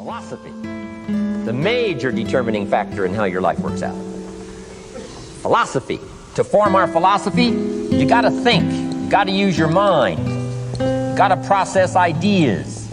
Philosophy, the major determining factor in how your life works out. Philosophy. To form our philosophy, you got to think. You got to use your mind. You got to process ideas.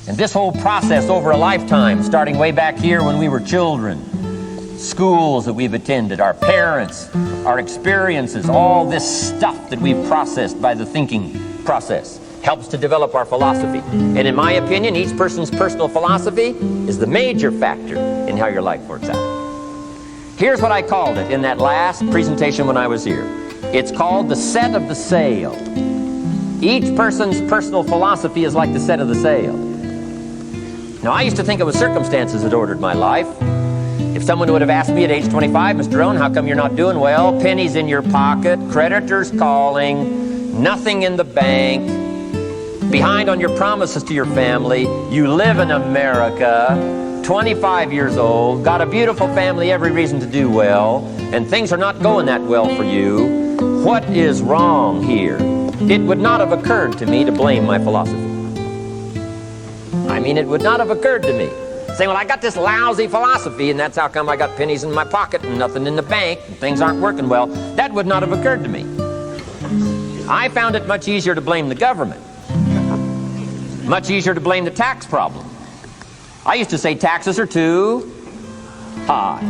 And this whole process over a lifetime, starting way back here when we were children, schools that we've attended, our parents, our experiences, all this stuff that we've processed by the thinking process helps to develop our philosophy. And in my opinion, each person's personal philosophy is the major factor in how your life works out. Here's what I called it in that last presentation when I was here. It's called the set of the sail. Each person's personal philosophy is like the set of the sail. Now, I used to think it was circumstances that ordered my life. If someone would have asked me at age 25, Mr. Rohn, how come you're not doing well? Pennies in your pocket, creditors calling, nothing in the bank, behind on your promises to your family, you live in America, 25 years old, got a beautiful family, every reason to do well, and things are not going that well for you. What is wrong here? It would not have occurred to me to blame my philosophy. I mean, it would not have occurred to me. Saying, well, I got this lousy philosophy, and that's how come I got pennies in my pocket and nothing in the bank, and things aren't working well. That would not have occurred to me. I found it much easier to blame the government. Much easier to blame the tax problem. I used to say taxes are too high.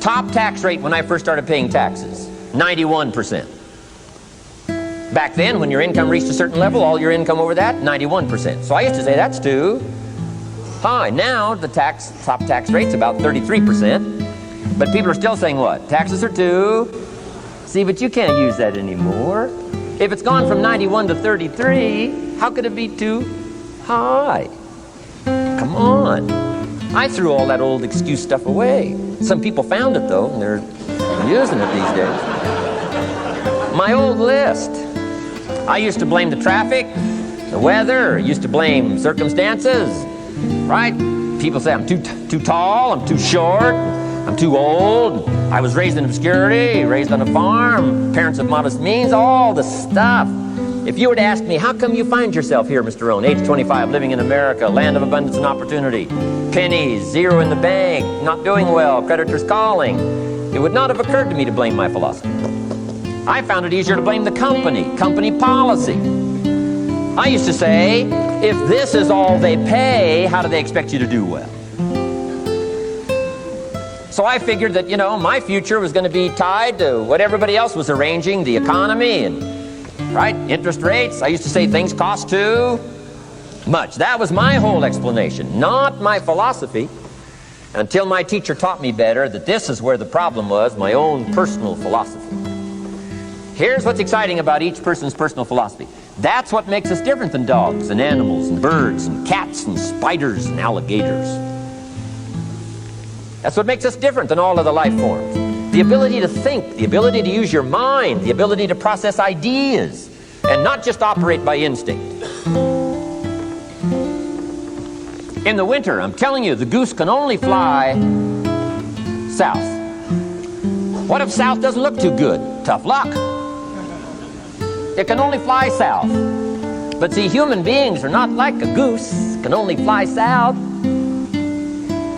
Top tax rate when I first started paying taxes, 91%. Back then, when your income reached a certain level, all your income over that, 91%. So I used to say that's too high. Now the top tax rate's about 33%. But people are still saying what? Taxes are too. See, but you can't use that anymore. If it's gone from 91 to 33, how could it be too high? Come on. I threw all that old excuse stuff away. Some people found it though, and they're using it these days. My old list. I used to blame the traffic, the weather, used to blame circumstances, right? People say I'm too tall, I'm too short, I'm too old, I was raised in obscurity, raised on a farm, parents of modest means, all the stuff. If you were to ask me, how come you find yourself here, Mr. Rohn, age 25, living in America, land of abundance and opportunity, pennies, zero in the bank, not doing well, creditors calling, it would not have occurred to me to blame my philosophy. I found it easier to blame the company policy. I used to say, if this is all they pay, how do they expect you to do well? So I figured that, you know, my future was going to be tied to what everybody else was arranging, the economy and, right, interest rates. I used to say things cost too much. That was my whole explanation, not my philosophy, until my teacher taught me better that this is where the problem was, my own personal philosophy. Here's what's exciting about each person's personal philosophy. That's what makes us different than dogs and animals and birds and cats and spiders and alligators. That's what makes us different than all other life forms. The ability to think, the ability to use your mind, the ability to process ideas, and not just operate by instinct. In the winter, I'm telling you, the goose can only fly south. What if south doesn't look too good? Tough luck. It can only fly south. But see, human beings are not like a goose, can only fly south.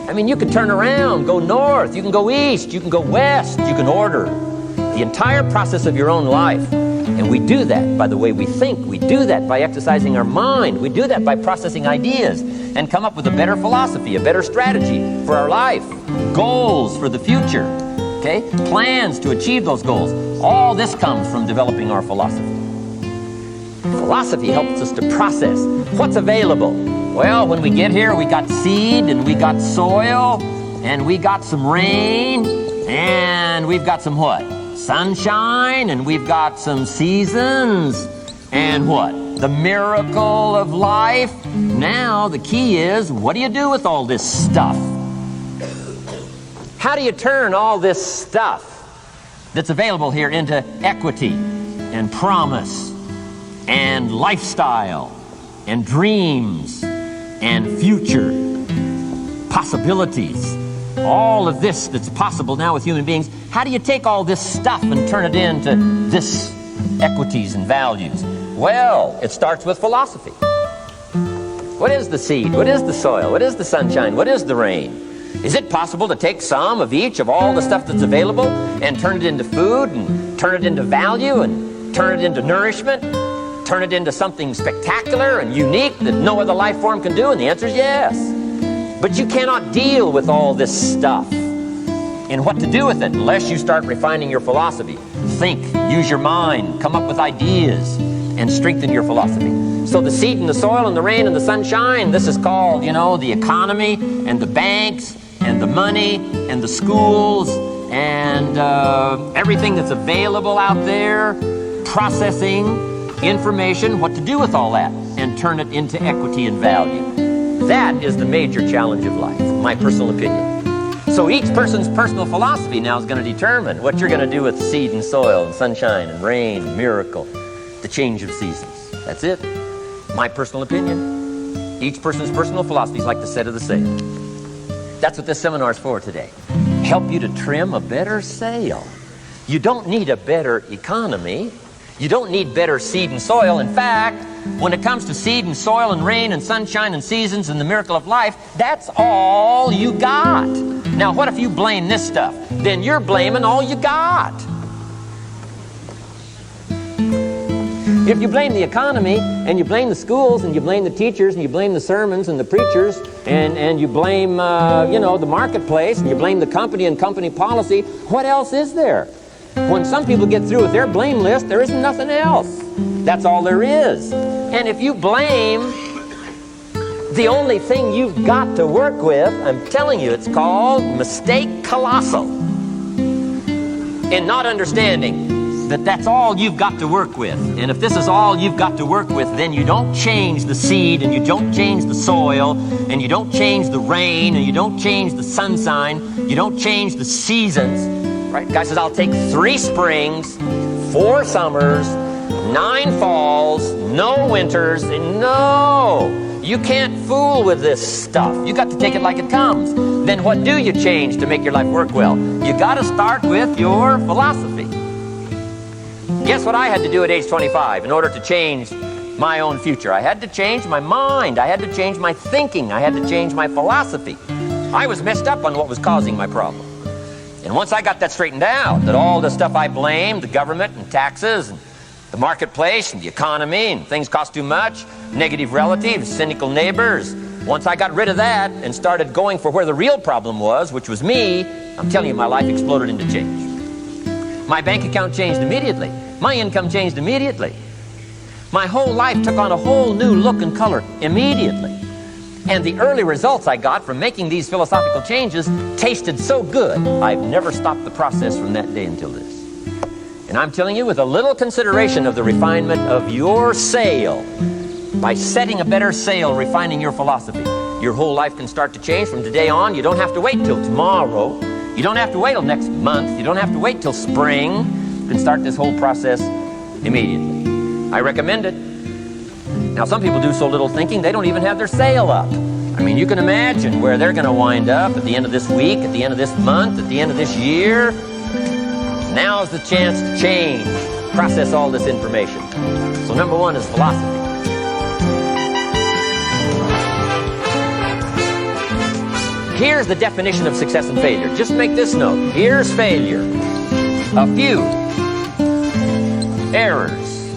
I mean, you can turn around, go north, you can go east, you can go west, you can order the entire process of your own life. And we do that by the way we think. We do that by exercising our mind. We do that by processing ideas and come up with a better philosophy, a better strategy for our life, goals for the future, okay? Plans to achieve those goals. All this comes from developing our philosophy. Philosophy helps us to process what's available. Well, when we get here, we got seed, and we got soil, and we got some rain, and we've got some what? Sunshine, and we've got some seasons, and what? The miracle of life. Now, the key is, what do you do with all this stuff? How do you turn all this stuff that's available here into equity and promise and lifestyle and dreams and future possibilities? All of this that's possible now with human beings, how do you take all this stuff and turn it into this equities and values? Well, it starts with philosophy. What is the seed? What is the soil? What is the sunshine? What is the rain? Is it possible to take some of each of all the stuff that's available and turn it into food and turn it into value and turn it into nourishment? Turn it into something spectacular and unique that no other life form can do? And the answer is yes. But you cannot deal with all this stuff and what to do with it unless you start refining your philosophy. Think, use your mind, come up with ideas, and strengthen your philosophy. So the seed and the soil and the rain and the sunshine, this is called, the economy and the banks and the money and the schools and everything that's available out there, processing information, what to do with all that, and turn it into equity and value. That is the major challenge of life, my personal opinion. So each person's personal philosophy now is going to determine what you're going to do with seed and soil and sunshine and rain and miracle, the change of seasons. That's it. My personal opinion. Each person's personal philosophy is like the set of the sail. That's what this seminar is for today. Help you to trim a better sail. You don't need a better economy. You don't need better seed and soil. In fact, when it comes to seed and soil and rain and sunshine and seasons and the miracle of life, that's all you got. Now, what if you blame this stuff? Then you're blaming all you got. If you blame the economy and you blame the schools and you blame the teachers and you blame the sermons and the preachers and you blame, the marketplace and you blame the company and company policy, what else is there? When some people get through with their blame list, there isn't nothing else. That's all there is. And if you blame the only thing you've got to work with, I'm telling you, it's called mistake colossal. In not understanding that that's all you've got to work with. And if this is all you've got to work with, then you don't change the seed and you don't change the soil and you don't change the rain and you don't change the sunshine, you don't change the seasons. Right? Guy says, I'll take 3 springs, 4 summers, 9 falls, no winters. And no, you can't fool with this stuff. You got to take it like it comes. Then what do you change to make your life work well? You got to start with your philosophy. Guess what I had to do at age 25 in order to change my own future? I had to change my mind. I had to change my thinking. I had to change my philosophy. I was messed up on what was causing my problem. And once I got that straightened out, that all the stuff I blamed, the government and taxes and the marketplace and the economy and things cost too much, negative relatives, cynical neighbors, once I got rid of that and started going for where the real problem was, which was me, I'm telling you, my life exploded into change. My bank account changed immediately. My income changed immediately. My whole life took on a whole new look and color immediately. And the early results I got from making these philosophical changes tasted so good, I've never stopped the process from that day until this. And I'm telling you, with a little consideration of the refinement of your sail, by setting a better sail, refining your philosophy, your whole life can start to change from today on. You don't have to wait till tomorrow. You don't have to wait till next month. You don't have to wait till spring. You can start this whole process immediately. I recommend it. Now, some people do so little thinking, they don't even have their sail up. I mean, you can imagine where they're going to wind up at the end of this week, at the end of this month, at the end of this year. Now's the chance to change, process all this information. So number 1 is philosophy. Here's the definition of success and failure. Just make this note. Here's failure. A few errors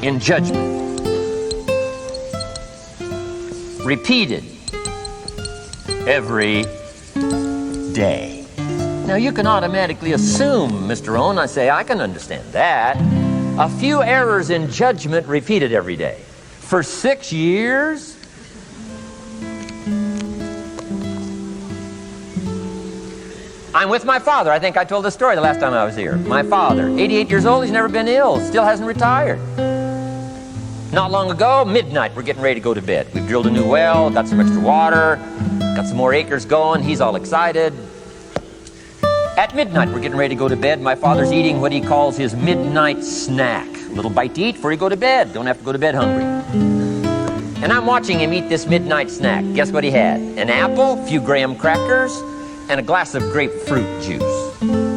in judgment. Repeated every day. Now you can automatically assume, Mr. Rohn, I say, I can understand that. A few errors in judgment repeated every day. For 6 years? I'm with my father. I think I told the story the last time I was here. My father, 88 years old, he's never been ill, still hasn't retired. Not long ago, midnight, we're getting ready to go to bed. We've drilled a new well, got some extra water, got some more acres going. He's all excited. At midnight, we're getting ready to go to bed. My father's eating what he calls his midnight snack. A little bite to eat before you go to bed. Don't have to go to bed hungry. And I'm watching him eat this midnight snack. Guess what he had? An apple, a few graham crackers, and a glass of grapefruit juice.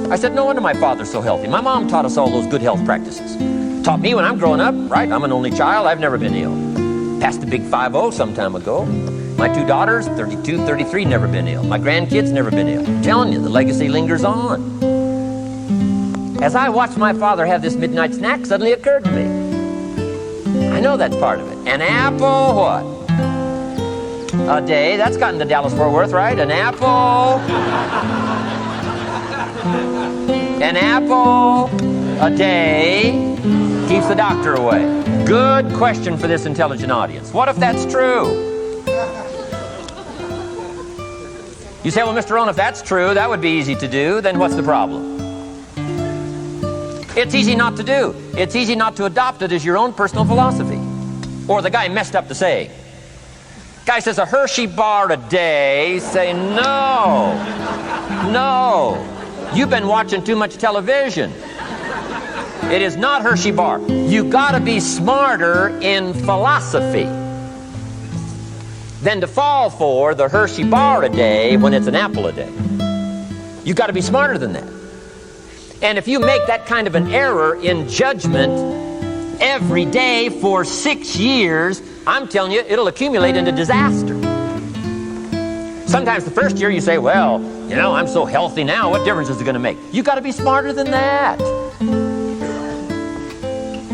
I said, no wonder my father's so healthy. My mom taught us all those good health practices. Taught me when I'm growing up, right? I'm an only child. I've never been ill. Passed the big 5-0 some time ago. My 2 daughters, 32, 33, never been ill. My grandkids, never been ill. I'm telling you, the legacy lingers on. As I watched my father have this midnight snack, suddenly occurred to me. I know that's part of it. An apple, what? A day. That's gotten to Dallas-Fort Worth, right? An apple. An apple a day keeps the doctor away. Good question for this intelligent audience. What if that's true? You say, well, Mr. Rohn, if that's true, that would be easy to do. Then what's the problem? It's easy not to do. It's easy not to adopt it as your own personal philosophy. Or the guy messed up the saying. Guy says a Hershey bar a day. Say, no. No. You've been watching too much television. It is not Hershey bar. You gotta be smarter in philosophy than to fall for the Hershey bar a day when it's an apple a day. You gotta be smarter than that. And if you make that kind of an error in judgment every day for 6 years, I'm telling you, it'll accumulate into disaster. Sometimes the first year you say, well, you know, I'm so healthy now, what difference is it going to make? You got to be smarter than that.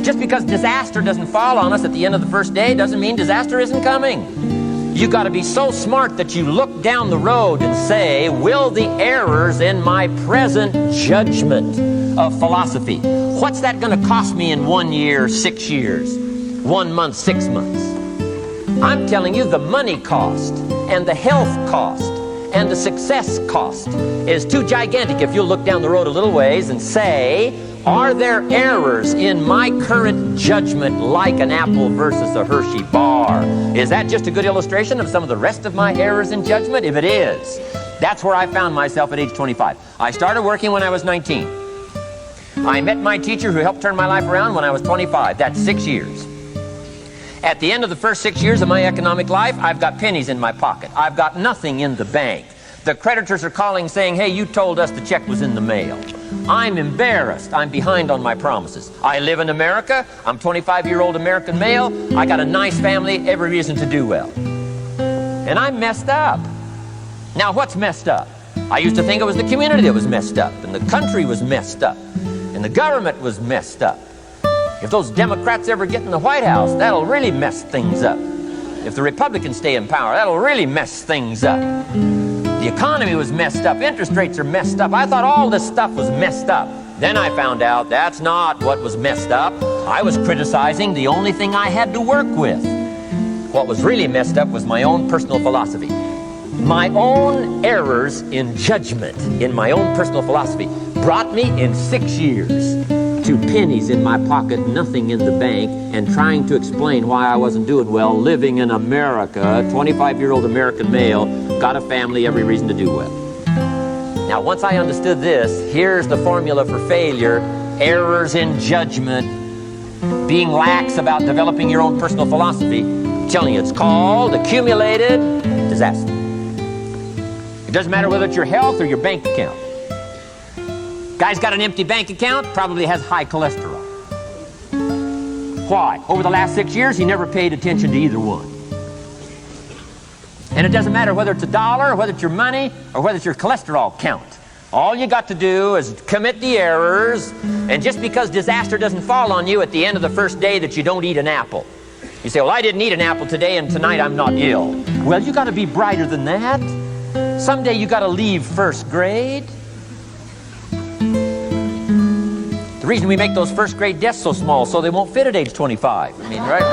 Just because disaster doesn't fall on us at the end of the first day doesn't mean disaster isn't coming. You got to be so smart that you look down the road and say, will the errors in my present judgment of philosophy, what's that going to cost me in 1 year, 6 years, 1 month, 6 months? I'm telling you, the money cost and the health cost and the success cost is too gigantic if you'll look down the road a little ways and say, are there errors in my current judgment like an apple versus a Hershey bar? Is that just a good illustration of some of the rest of my errors in judgment? If it is, that's where I found myself at age 25. I started working when I was 19. I met my teacher who helped turn my life around when I was 25. That's 6 years. At the end of the first 6 years of my economic life, I've got pennies in my pocket. I've got nothing in the bank. The creditors are calling saying, hey, you told us the check was in the mail. I'm embarrassed. I'm behind on my promises. I live in America. I'm 25-year-old American male. I got a nice family, every reason to do well. And I'm messed up. Now, what's messed up? I used to think it was the community that was messed up, and the country was messed up, and the government was messed up. If those Democrats ever get in the White House, that'll really mess things up. If the Republicans stay in power, that'll really mess things up. The economy was messed up. Interest rates are messed up. I thought all this stuff was messed up. Then I found out that's not what was messed up. I was criticizing the only thing I had to work with. What was really messed up was my own personal philosophy. My own errors in judgment in my own personal philosophy brought me in 6 years to pennies in my pocket, nothing in the bank, and trying to explain why I wasn't doing well, living in America, 25-year-old American male, got a family, every reason to do well. Now, once I understood this, here's the formula for failure: errors in judgment, being lax about developing your own personal philosophy. I'm telling you, it's called accumulated disaster. It doesn't matter whether it's your health or your bank account. Guy's got an empty bank account, probably has high cholesterol. Why? Over the last 6 years, he never paid attention to either one. And it doesn't matter whether it's a dollar, or whether it's your money, or whether it's your cholesterol count. All you got to do is commit the errors, and just because disaster doesn't fall on you at the end of the first day that you don't eat an apple. You say, well, I didn't eat an apple today, and tonight I'm not ill. Well, you got to be brighter than that. Someday you got to leave first grade. The reason we make those first grade desks so small so they won't fit at age 25. I mean, right?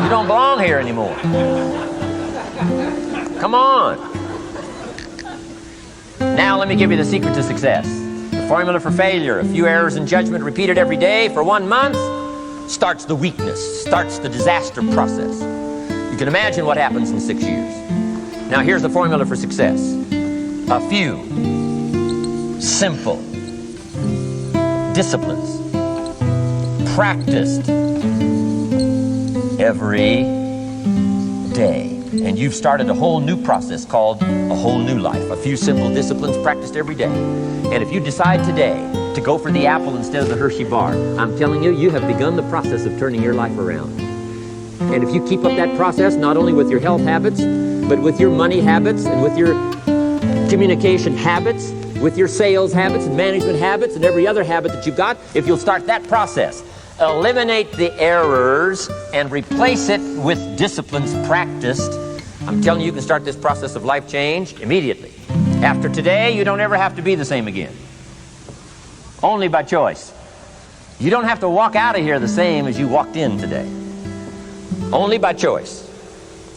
You don't belong here anymore. Come on. Now let me give you the secret to success. The formula for failure: a few errors in judgment repeated every day for 1 month starts the weakness, starts the disaster process. You can imagine what happens in 6 years. Now here's the formula for success: a few simple disciplines practiced every day. And you've started a whole new process called a whole new life. A few simple disciplines practiced every day. And if you decide today to go for the apple instead of the Hershey bar, I'm telling you, you have begun the process of turning your life around. And if you keep up that process, not only with your health habits, but with your money habits and with your communication habits, with your sales habits and management habits and every other habit that you've got, if you'll start that process, eliminate the errors and replace it with disciplines practiced, I'm telling you, you can start this process of life change immediately. After today, you don't ever have to be the same again. Only by choice. You don't have to walk out of here the same as you walked in today. Only by choice.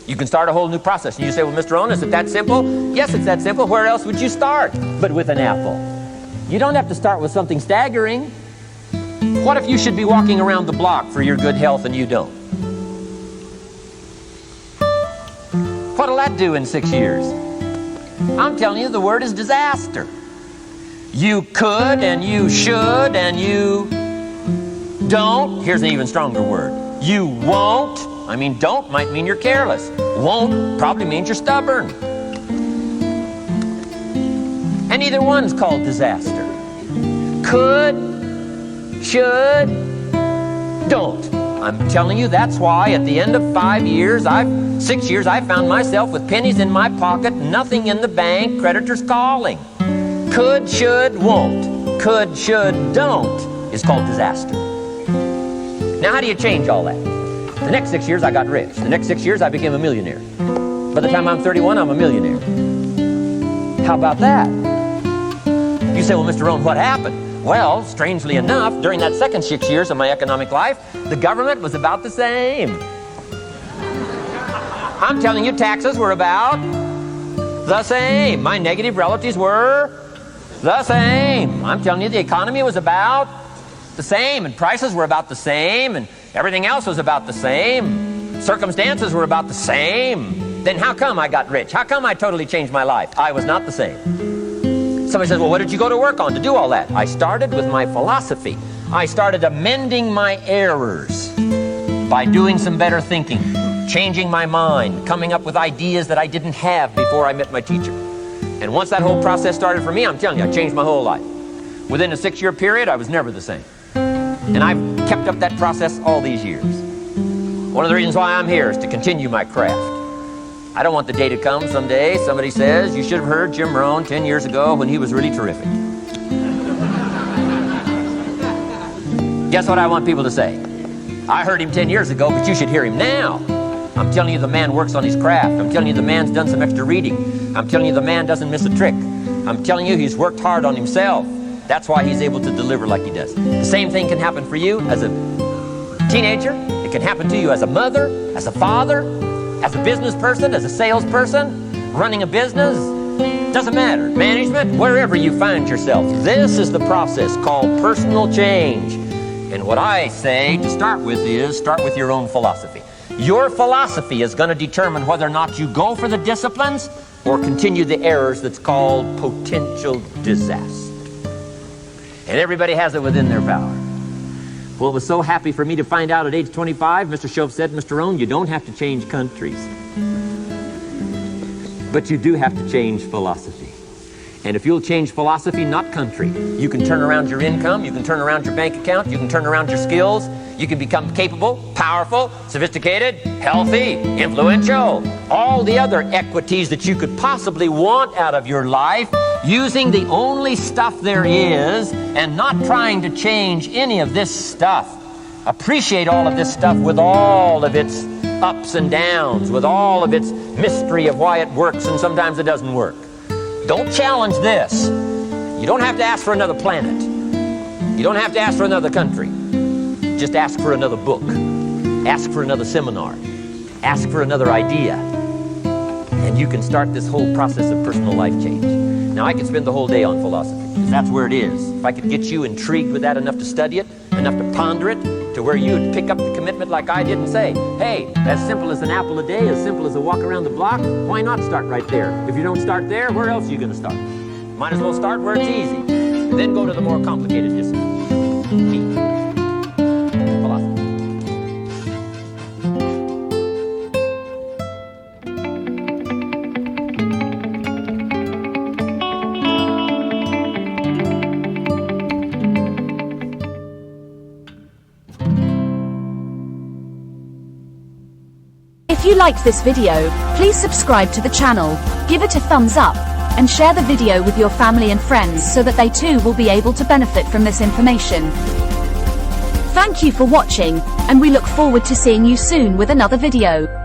You can start a whole new process. And you say, well, Mr. Rohn, is it that simple? Yes, it's that simple. Where else would you start but with an apple? You don't have to start with something staggering. What if you should be walking around the block for your good health and you don't? What'll that do in 6 years? I'm telling you, the word is disaster. You could and you should and you don't. Here's an even stronger word. You won't. I mean, don't might mean you're careless. Won't probably means you're stubborn. And either one's called disaster. Could, should, don't. I'm telling you, that's why at the end of 6 years, I found myself with pennies in my pocket, nothing in the bank, creditors calling. Could, should, won't. Could, should, don't is called disaster. Now, how do you change all that? The next 6 years, I got rich. The next 6 years, I became a millionaire. By the time I'm 31, I'm a millionaire. How about that? You say, well, Mr. Rohn, what happened? Well, strangely enough, during that second 6 years of my economic life, the government was about the same. I'm telling you, taxes were about the same. My negative relatives were the same. I'm telling you, the economy was about the same, and prices were about the same, and everything else was about the same. Circumstances were about the same. Then how come I got rich? How come I totally changed my life? I was not the same. Somebody says, well, what did you go to work on to do all that? I started with my philosophy. I started amending my errors by doing some better thinking, changing my mind, coming up with ideas that I didn't have before I met my teacher. And once that whole process started for me, I'm telling you, I changed my whole life. Within a 6-year period, I was never the same. And I've kept up that process all these years. One of the reasons why I'm here is to continue my craft. I don't want the day to come someday somebody says, you should have heard Jim Rohn 10 years ago when he was really terrific. Guess what I want people to say? I heard him 10 years ago, but you should hear him now. I'm telling you, the man works on his craft. I'm telling you, the man's done some extra reading. I'm telling you, the man doesn't miss a trick. I'm telling you, he's worked hard on himself. That's why he's able to deliver like he does. The same thing can happen for you as a teenager. It can happen to you as a mother, as a father, as a business person, as a salesperson, running a business. Doesn't matter. Management, wherever you find yourself. This is the process called personal change. And what I say to start with is, start with your own philosophy. Your philosophy is going to determine whether or not you go for the disciplines or continue the errors that's called potential disaster. And everybody has it within their power. Well, it was so happy for me to find out at age 25, Mr. Shove said, Mr. Rohn, you don't have to change countries. But you do have to change philosophy. And if you'll change philosophy, not country, you can turn around your income, you can turn around your bank account, you can turn around your skills, you can become capable, powerful, sophisticated, healthy, influential, all the other equities that you could possibly want out of your life, using the only stuff there is and not trying to change any of this stuff. Appreciate all of this stuff with all of its ups and downs, with all of its mystery of why it works and sometimes it doesn't work. Don't challenge this. You don't have to ask for another planet. You don't have to ask for another country. Just ask for another book. Ask for another seminar. Ask for another idea. And you can start this whole process of personal life change. Now, I could spend the whole day on philosophy, because that's where it is. If I could get you intrigued with that enough to study it, enough to ponder it, to where you would pick up the commitment like I did and say, hey, as simple as an apple a day, as simple as a walk around the block, why not start right there? If you don't start there, where else are you going to start? Might as well start where it's easy. Then go to the more complicated disciplines. you liked this video, please subscribe to the channel, give it a thumbs up, and share the video with your family and friends so that they too will be able to benefit from this information. Thank you for watching, and we look forward to seeing you soon with another video.